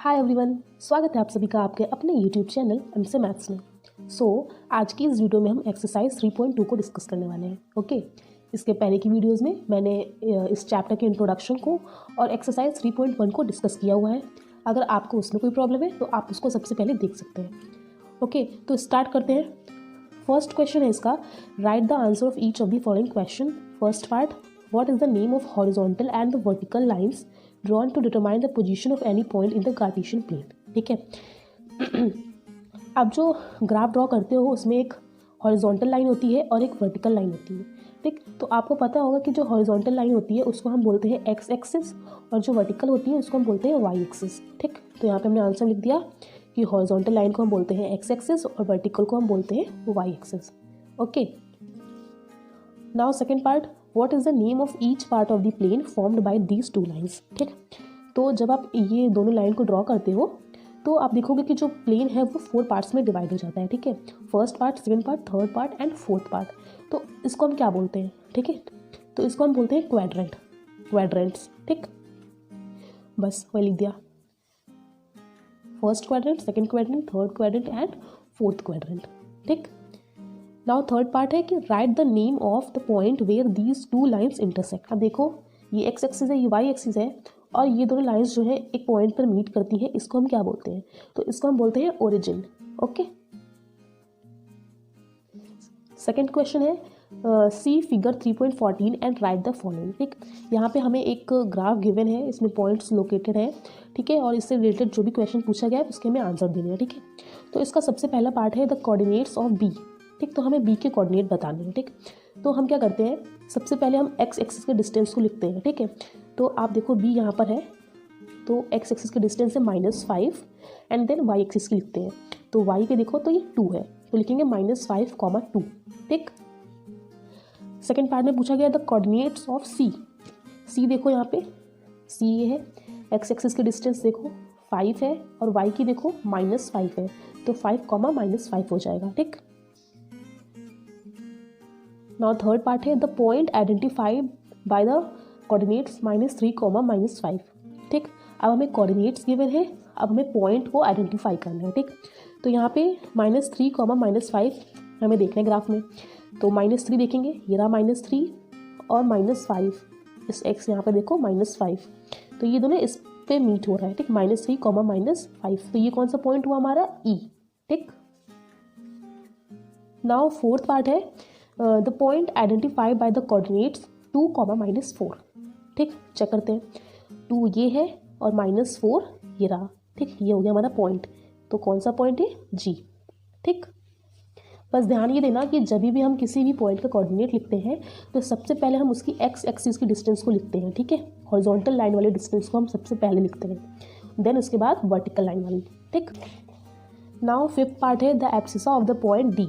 Hi everyone, स्वागत है आप सभी का आपके अपने यूट्यूब चैनल एमसे मैथ्स में। आज की इस वीडियो में हम एक्सरसाइज 3.2 को डिस्कस करने वाले हैं। ओके, इसके पहले की वीडियोस में मैंने इस चैप्टर के इंट्रोडक्शन को और एक्सरसाइज 3.1 को डिस्कस किया हुआ है। अगर आपको उसमें कोई प्रॉब्लम है तो आप उसको सबसे पहले देख सकते हैं। ओके, तो स्टार्ट करते हैं। फर्स्ट क्वेश्चन है इसका, right the answer of each of the following question. First part, what is the name of horizontal and the vertical lines drawn to determine the position of any point in the Cartesian plane। ठीक है। अब जो graph draw करते हो उसमें एक horizontal line होती है और एक वर्टिकल लाइन होती है। ठीक, तो आपको पता होगा कि जो हॉरिजॉन्टल लाइन होती है उसको हम बोलते हैं एक्स एक्सिस और जो वर्टिकल होती है उसको हम बोलते हैं वाई एक्सिस। ठीक, तो यहाँ पे हमने आंसर लिख दिया कि हॉरिजॉन्टल लाइन को हम बोलते हैं एक्स एक्सिस और वर्टिकल को हम बोलते हैं Y axis. Okay, now second part, what is the name of each part of the plane formed by these two lines. ठीक, तो जब आप ये दोनों लाइन को ड्रॉ करते हो तो आप देखोगे कि जो प्लेन है वो 4 पार्ट्स में डिवाइड हो जाता है। ठीक है, first part, second part, third part and fourth part. तो इसको हम क्या बोलते हैं? ठीक है, तो इसको हम बोलते हैं क्वाड्रेंट्स। ठीक, बस वही लिख दिया, first quadrant, second quadrant, third quadrant and fourth quadrant. ठीक, नाउ थर्ड पार्ट है कि write the name of the point where these two lines intersect. अब देखो, ये एक्स एक्सिस है, ये वाई एक्सिस है और ये दोनों लाइन्स जो है एक पॉइंट पर मीट करती हैं। इसको हम क्या बोलते हैं? तो इसको हम बोलते हैं ओरिजिन। ओके, सेकेंड क्वेश्चन है, see figure 3.14 and write the following. ठीक, यहाँ पे हमें एक ग्राफ गिवन है, इसमें पॉइंट्स लोकेटेड है। ठीक है, और इससे रिलेटेड जो भी क्वेश्चन पूछा गया है उसके हमें आंसर देने हैं। ठीक है, तो इसका सबसे पहला पार्ट है द कोऑर्डिनेट्स ऑफ बी। ठीक, तो हमें बी के कोऑर्डिनेट बताने हैं। ठीक, तो हम क्या करते हैं, सबसे पहले हम एक्स एक्सिस के डिस्टेंस को लिखते हैं। ठीक है, तो आप देखो बी यहाँ पर है, तो एक्स एक्सिस के डिस्टेंस है -5 एंड देन वाई एक्सिस की लिखते हैं। तो वाई पे देखो तो ये 2 है, तो लिखेंगे -5, 2। ठीक, सेकेंड पार्ट में पूछा गया द कोऑर्डिनेट्स ऑफ सी। सी देखो यहाँ पे, सी ये है, एक्स एक्सिस की डिस्टेंस देखो 5 है और वाई की देखो -5 है, तो 5, -5 हो जाएगा। ठीक, नाउ थर्ड पार्ट है the point identified by the coordinates -3, -5। ठीक, अब हमें कोऑर्डिनेट्स गिवन है, अब हमें पॉइंट को आइडेंटिफाई करना है। ठीक, तो यहाँ पे -3, -5 हमें देखना है ग्राफ में। तो -3 देखेंगे, ये रहा -3 और -5, इस x यहाँ पे देखो -5, तो ये दोनों इस पे मीट हो रहा है। ठीक, -3, -5, तो ये कौन सा पॉइंट हुआ हमारा? E। ठीक, नाउ फोर्थ पार्ट है the point identified by the coordinates 2, -4। ठीक, चेक करते हैं, 2 ये है और -4 ये रहा। ठीक, ये हो गया हमारा पॉइंट, तो कौन सा पॉइंट है? G। ठीक, बस ध्यान ये देना कि जब भी हम किसी भी पॉइंट का कोऑर्डिनेट लिखते हैं तो सबसे पहले हम उसकी एक्स एक्सिस की डिस्टेंस को लिखते हैं। ठीक है, हॉरिजॉन्टल लाइन वाले डिस्टेंस को हम सबसे पहले लिखते हैं, देन उसके बाद वर्टिकल लाइन वाली। ठीक, नाउ फिफ्थ पार्ट है the abscissa of the point D.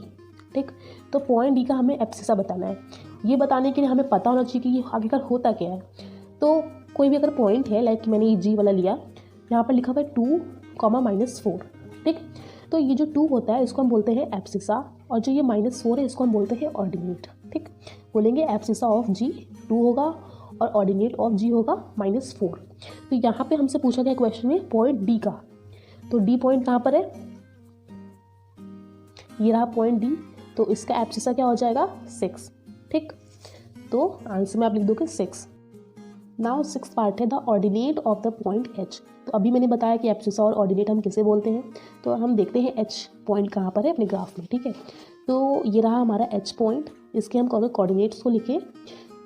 ठीक, तो पॉइंट डी का हमें एब्सिसा बताना है। ये बताने के लिए हमें पता होना चाहिए कि ये आखिरकार होता क्या है। तो कोई भी अगर पॉइंट है, लाइक मैंने ये जी वाला लिया, यहाँ पर लिखा हुआ है 2, -4। ठीक, तो ये जो 2 होता है इसको हम बोलते हैं एब्सिसा और जो ये -4 है इसको हम बोलते हैं ऑर्डिनेट। ठीक, बोलेंगे एब्सिसा ऑफ जी 2 होगा और ऑर्डिनेट ऑफ जी होगा -4। तो यहाँ पे हमसे पूछा गया क्वेश्चन में पॉइंट डी का, तो डी पॉइंट कहाँ पर है? ये रहा पॉइंट डी, तो इसका एब्सिसा क्या हो जाएगा? 6। ठीक, तो आंसर में आप लिख दोगे 6। नाउ सिक्स पार्ट है the ordinate of the point H. तो अभी मैंने बताया कि एब्सिसा और ऑर्डिनेट हम किसे बोलते हैं, तो हम देखते हैं एच पॉइंट कहाँ पर है अपने ग्राफ में। ठीक है, तो ये रहा हमारा एच पॉइंट, इसके हम अगर कोऑर्डिनेट्स को लिखें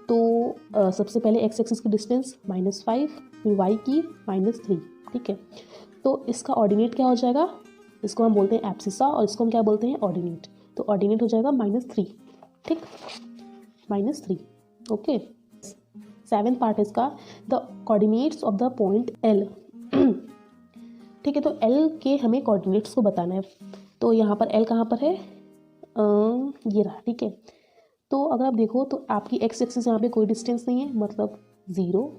तो सबसे पहले एक्स एक्सिस की डिस्टेंस -5, फिर वाई की -3। ठीक है, तो इसका ऑर्डिनेट क्या हो जाएगा? इसको हम बोलते हैं एब्सिसा और इसको हम क्या बोलते हैं? ऑर्डिनेट। तो ऑर्डिनेट हो जाएगा -3। ठीक, -3। ओके, सेवेंथ पार्ट है इसका the coordinates of the point L. ठीक है, तो एल के हमें कोऑर्डिनेट्स को बताना है। तो यहाँ पर एल कहाँ पर है? ये रहा। ठीक है, तो अगर आप देखो तो आपकी एक्स एक्सिस यहाँ पे कोई डिस्टेंस नहीं है, मतलब 0।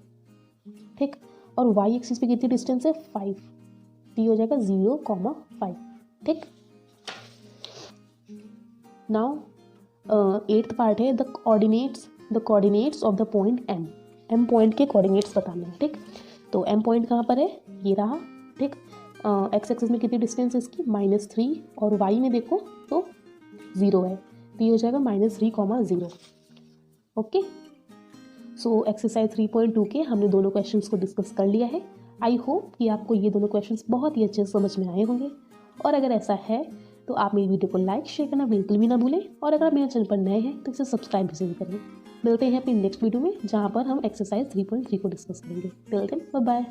ठीक, और वाई एक्सिस पे कितनी डिस्टेंस है? 5, तो हो जाएगा 0, 5। ठीक, नाउ एट्थ पार्ट है the coordinates of the point M. M point के कोऑर्डिनेट्स बताने हैं। ठीक, तो एम पॉइंट कहाँ पर है? ये रहा। ठीक, एक्स एक्सिस में कितनी डिस्टेंस है इसकी -3 और वाई में देखो तो 0 है, तो ये हो जाएगा -3, 0। ओके, सो एक्सरसाइज 3.2 के हमने दोनों क्वेश्चंस को डिस्कस कर लिया है। आई होप कि आपको ये दोनों क्वेश्चंस बहुत ही अच्छे से समझ में आए होंगे, और अगर ऐसा है तो आप मेरी वीडियो को लाइक शेयर करना बिल्कुल भी ना भूलें, और अगर आप मेरे चैनल पर नए हैं तो इसे सब्सक्राइब भी जरूर करें। मिलते हैं अपनी नेक्स्ट वीडियो में, जहाँ पर हम एक्सरसाइज 3.3 को डिस्कस करेंगे। Till then bye bye.